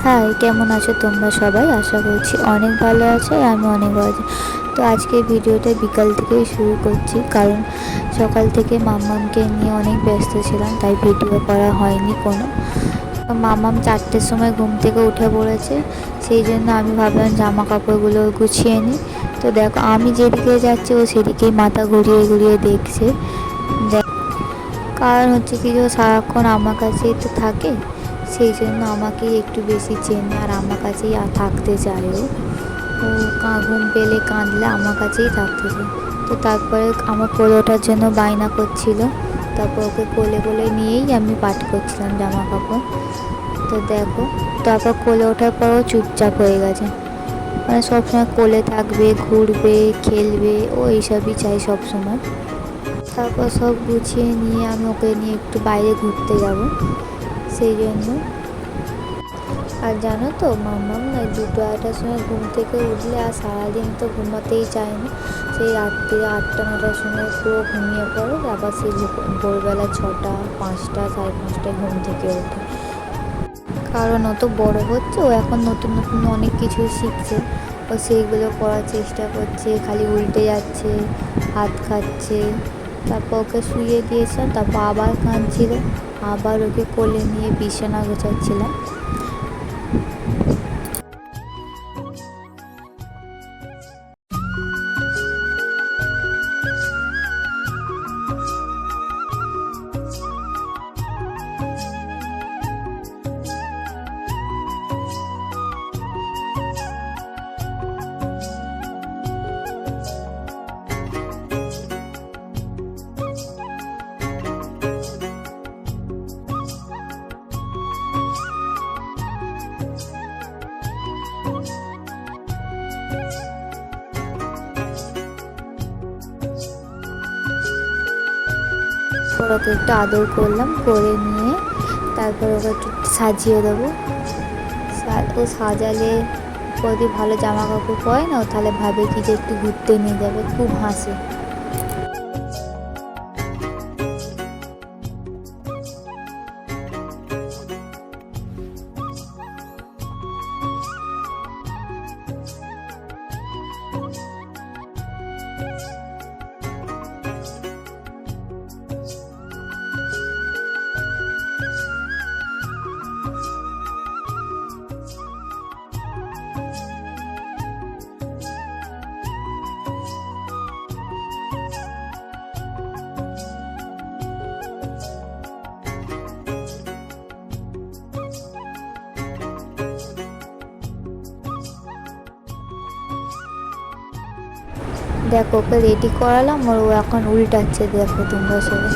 High, কেমন আছো তোমরা সবাই? আশা করছি অনেক ভালো আছো আর আমি অনেক ভালো আছি। তো আজকে ভিডিওটা বিকাল থেকেই শুরু করছি, কারণ সকাল থেকে মাম্মামকে নিয়ে অনেক ব্যস্ত ছিলাম, তাই ভিডিও করা হয়নি কোনো। মাম্মাম 4টের সময় ঘুম থেকে উঠে পড়েছে, সেই জন্য আমি ভাবলাম জামা কাপড়গুলো গুছিয়ে নিই। তো দেখো, আমি যেদিকে যাচ্ছি ও সেদিকেই মাথা ঘুরিয়ে ঘুরিয়ে দেখছে। কারণ হচ্ছে কি, যে সারাক্ষণ আমার কাছেই তো থাকে, সেই জন্য আমাকেই একটু বেশি চেনে আর আমার কাছেই থাকতে চায়। ও ঘুম পেলে কাঁদলে আমার কাছেই থাকতে চায়। তো তারপরে আমার কোলে ওঠার জন্য বায়না করছিল, তারপর ওকে কোলে কোলে নিয়েই আমি পাঠ করছিলাম জামা কাপড়। তো দেখো, তারপর কোলে ওঠার পরও চুপচাপ হয়ে গেছে, মানে সবসময় কোলে থাকবে, ঘুরবে, খেলবে, ও এইসবই চাই সবসময়। তারপর সব গুছিয়ে নিয়ে আমি ওকে নিয়ে একটু বাইরে ঘুরতে যাব, সেই জন্য। আর জানো তো, মাম্মাম না 2-2:30টার সময় ঘুম থেকে উঠলে আর সারাদিন তো ঘুমাতেই চায় না। সেই রাত্রে 8টা-9টার সময় পুরো ঘুমিয়ে পড়ে, আবার সেই ভোরবেলা 6টা, 5টা, 5:30টায় ঘুম থেকে ওঠে। কারণ ও তো বড়ো হচ্ছে, ও এখন নতুন নতুন অনেক কিছু শিখছে, ও সেইগুলো করার চেষ্টা করছে, খালি উল্টে যাচ্ছে, হাত খাচ্ছে। তারপর ওকে শুইয়ে দিয়েছিলাম, তারপর আবার কাঁদছিল, আবার ওকে কোলে নিয়ে বিছানা গোছাচ্ছিলাম। ওকে একটু আদর করলাম, করে নিয়ে তারপর ওকে একটু সাজিয়ে দেবো। ও সাজালে যদি ভালো জামা কাপড় পরে না, ও তাহলে ভাবে কি যে একটু ঘুরতে নিয়ে যাবে, খুব হাসে। দেখো, ওকে রেডি করালাম আর ও এখন উল্টাচ্ছে, দেখো তোমরা সবাই।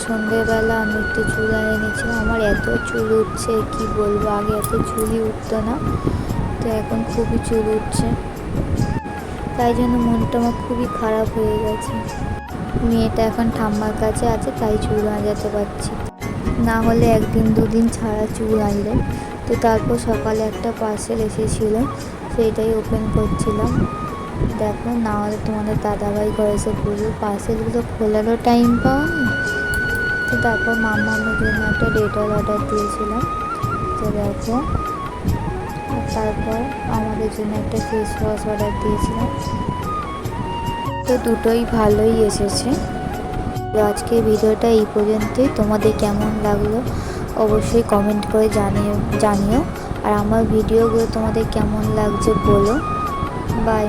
সন্ধ্যেবেলা আমি একটু চুল এনে নিয়েছিলাম, আমার এত চুল উঠছে কি বলবো, আগে এত চুলই উঠতো না, তো এখন খুবই চুল উঠছে, তাই জন্য মনটা আমার খুবই খারাপ হয়ে গেছে। মেয়েটা এখন ঠাম্মার কাছে আছে, তাই চুল আঁচাতে পারছি, না হলে 1-2 দিন ছাড়া চুল আনলে। তো তারপর সকালে একটা পার্সেল এসেছিল, সেইটাই ওপেন করছিলাম। দেখো, না হলে তোমাদের দাদাভাই ঘরে এসে বলবে, পার্সেলগুলো খোলারও টাইম পাওনি। তো তারপর মামার জন্য একটা ডেটল অর্ডার দিয়েছিলাম, তো দেখো। আর তারপর আমাদের জন্য একটা ফেস ওয়াশ অর্ডার দিয়েছিলাম, তো দুটোই ভালোই এসেছে। তো আজকের ভিডিওটা এই পর্যন্তই। তোমাদের কেমন লাগলো অবশ্যই কমেন্ট করে জানিও। আর আমার ভিডিওগুলো তোমাদের কেমন লাগছে বলো। বাই।